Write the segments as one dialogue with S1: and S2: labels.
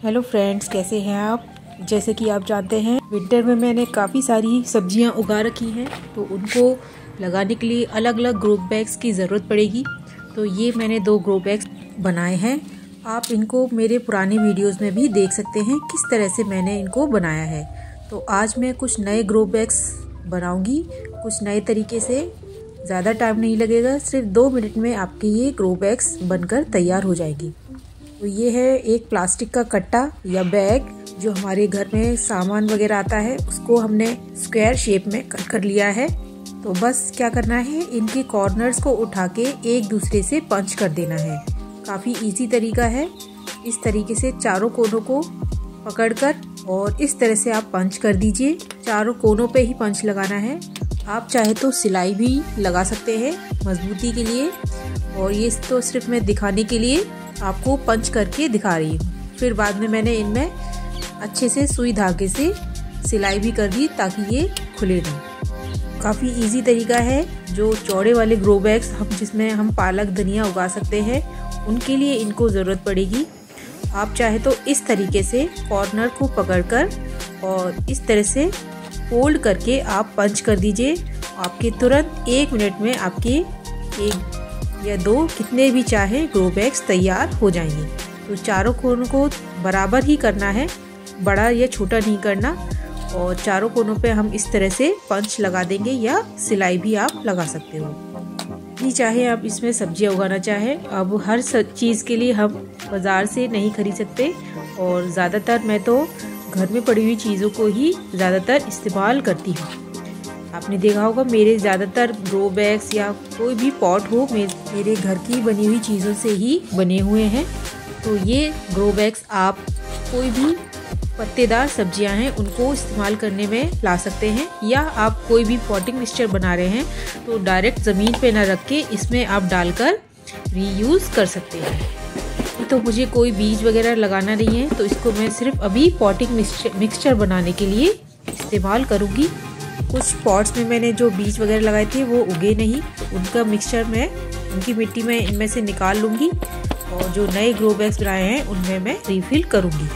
S1: Hello friends, कैसे हैं आप। जैसे कि आप जानते हैं विंटर में मैंने काफ़ी सारी सब्जियां उगा रखी हैं, तो उनको लगाने के लिए अलग अलग ग्रो बैग्स की ज़रूरत पड़ेगी। तो ये मैंने 2 ग्रो बैग्स बनाए हैं। आप इनको मेरे पुराने वीडियोस में भी देख सकते हैं किस तरह से मैंने इनको बनाया है। तो आज मैं कुछ नए ग्रो बैग्स बनाऊंगी, कुछ नए तरीके से। ज़्यादा टाइम नहीं लगेगा, सिर्फ 2 मिनट में आपके ये ग्रो बैग्स बनकर तैयार हो जाएगी। तो ये है एक प्लास्टिक का कट्टा या बैग जो हमारे घर में सामान वगैरह आता है, उसको हमने स्क्वायर शेप में कट कर लिया है। तो बस क्या करना है, इनके कॉर्नर्स को उठा के एक दूसरे से पंच कर देना है। काफ़ी इजी तरीका है। इस तरीके से चारों कोनों को पकड़कर और इस तरह से आप पंच कर दीजिए। चारों कोनों पे ही पंच लगाना है। आप चाहे तो सिलाई भी लगा सकते हैं मजबूती के लिए, और ये तो सिर्फ मैं दिखाने के लिए आपको पंच करके दिखा रही हूँ। फिर बाद में मैंने इनमें अच्छे से सुई धागे से सिलाई भी कर दी ताकि ये खुले नहीं। काफ़ी इजी तरीका है। जो चौड़े वाले ग्रो बैग्स जिसमें हम पालक धनिया उगा सकते हैं, उनके लिए इनको ज़रूरत पड़ेगी। आप चाहे तो इस तरीके से कॉर्नर को पकड़कर और इस तरह से फोल्ड करके आप पंच कर दीजिए। आपके तुरंत 1 मिनट में आपके 1 या 2 कितने भी चाहे ग्रो बैग्स तैयार हो जाएंगे। तो चारों कोनों को बराबर ही करना है, बड़ा या छोटा नहीं करना। और चारों कोनों पे हम इस तरह से पंच लगा देंगे, या सिलाई भी आप लगा सकते हो। नहीं चाहे आप इसमें सब्जियां उगाना चाहे। अब हर चीज़ के लिए हम बाज़ार से नहीं खरीद सकते, और ज़्यादातर मैं तो घर में पड़ी हुई चीज़ों को ही ज़्यादातर इस्तेमाल करती हूँ। आपने देखा होगा मेरे ज़्यादातर ग्रो बैग्स या कोई भी पॉट हो मेरे घर की बनी हुई चीज़ों से ही बने हुए हैं। तो ये ग्रो बैग्स आप कोई भी पत्तेदार सब्जियां हैं उनको इस्तेमाल करने में ला सकते हैं, या आप कोई भी पॉटिंग मिक्सचर बना रहे हैं तो डायरेक्ट ज़मीन पे ना रख के इसमें आप डालकर रीयूज़ कर सकते हैं। तो मुझे कोई बीज वगैरह लगाना नहीं है, तो इसको मैं सिर्फ अभी पॉटिंग मिक्सचर बनाने के लिए इस्तेमाल करूँगी। कुछ पॉट्स में मैंने जो बीज वगैरह लगाए थे वो उगे नहीं, तो उनका मिक्सचर मैं उनकी मिट्टी में इनमें से निकाल लूँगी, और जो नए ग्रो बैग्स बनाए हैं उनमें मैं रिफिल करूँगी।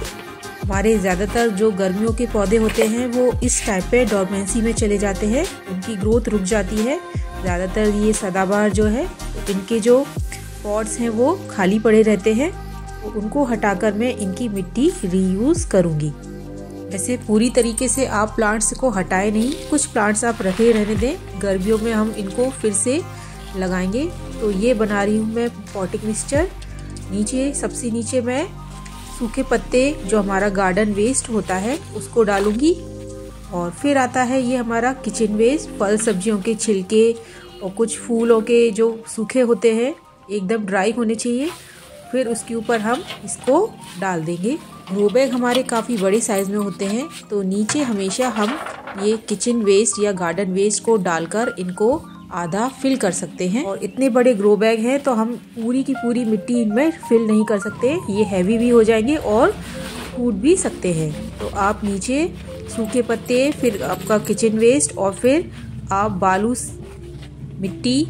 S1: हमारे ज़्यादातर जो गर्मियों के पौधे होते हैं वो इस टाइप पे डॉर्मेंसी में चले जाते हैं, उनकी ग्रोथ रुक जाती है। ज़्यादातर ये सदाबहार जो है, इनके जो पॉट्स हैं वो खाली पड़े रहते हैं, तो उनको हटाकर मैं इनकी मिट्टी रीयूज़ करूँगी। ऐसे पूरी तरीके से आप प्लांट्स को हटाए नहीं, कुछ प्लांट्स आप रखे रहने दें, गर्मियों में हम इनको फिर से लगाएंगे। तो ये बना रही हूँ मैं पॉटिंग मिक्सचर। नीचे सबसे नीचे मैं सूखे पत्ते जो हमारा गार्डन वेस्ट होता है उसको डालूंगी, और फिर आता है ये हमारा किचन वेस्ट, फल सब्जियों के छिलके और कुछ फूलों के जो सूखे होते हैं एकदम ड्राई होने चाहिए। फिर उसके ऊपर हम इसको डाल देंगे। ग्रो बैग हमारे काफ़ी बड़े साइज़ में होते हैं, तो नीचे हमेशा हम ये किचन वेस्ट या गार्डन वेस्ट को डालकर इनको आधा फिल कर सकते हैं। और इतने बड़े ग्रो बैग हैं तो हम पूरी की पूरी मिट्टी इनमें फिल नहीं कर सकते, ये हैवी भी हो जाएंगे और फूट भी सकते हैं। तो आप नीचे सूखे पत्ते, फिर आपका किचन वेस्ट, और फिर आप बालू, मिट्टी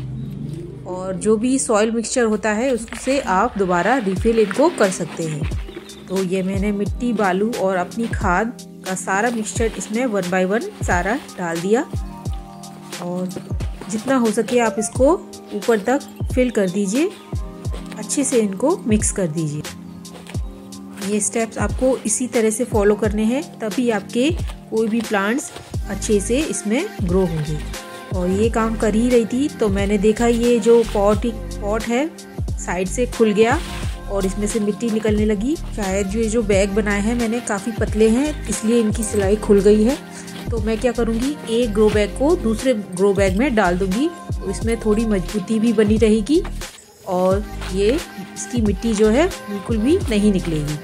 S1: और जो भी सॉइल मिक्सचर होता है उससे आप दोबारा रिफिल इनको कर सकते हैं। तो ये मैंने मिट्टी, बालू और अपनी खाद का सारा मिक्सचर इसमें 1 बाय 1 सारा डाल दिया, और जितना हो सके आप इसको ऊपर तक फिल कर दीजिए। अच्छे से इनको मिक्स कर दीजिए। ये स्टेप्स आपको इसी तरह से फॉलो करने हैं, तभी आपके कोई भी प्लांट्स अच्छे से इसमें ग्रो होंगे। और ये काम कर ही रही थी तो मैंने देखा ये जो पॉट है साइड से खुल गया और इसमें से मिट्टी निकलने लगी। शायद जो बैग बनाए हैं मैंने काफ़ी पतले हैं, इसलिए इनकी सिलाई खुल गई है। तो मैं क्या करूँगी, एक ग्रो बैग को दूसरे ग्रो बैग में डाल दूँगी, तो इसमें थोड़ी मजबूती भी बनी रहेगी, और ये इसकी मिट्टी जो है बिल्कुल भी नहीं निकलेगी।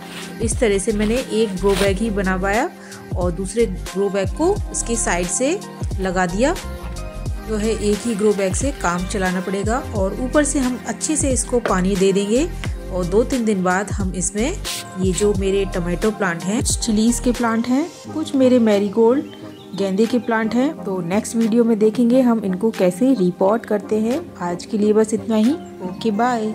S1: इस तरह से मैंने एक ग्रो बैग ही बना पाया, और दूसरे ग्रो बैग को इसके साइड से लगा दिया। जो है एक ही ग्रो बैग से काम चलाना पड़ेगा, और ऊपर से हम अच्छे से इसको पानी दे देंगे। और 2-3 दिन बाद हम इसमें ये जो मेरे टमाटो प्लांट हैं, चिलीज के प्लांट हैं, कुछ मेरे मैरीगोल्ड गेंदे के प्लांट हैं, तो नेक्स्ट वीडियो में देखेंगे हम इनको कैसे रिपोर्ट करते हैं। आज के लिए बस इतना ही। Okay, bye.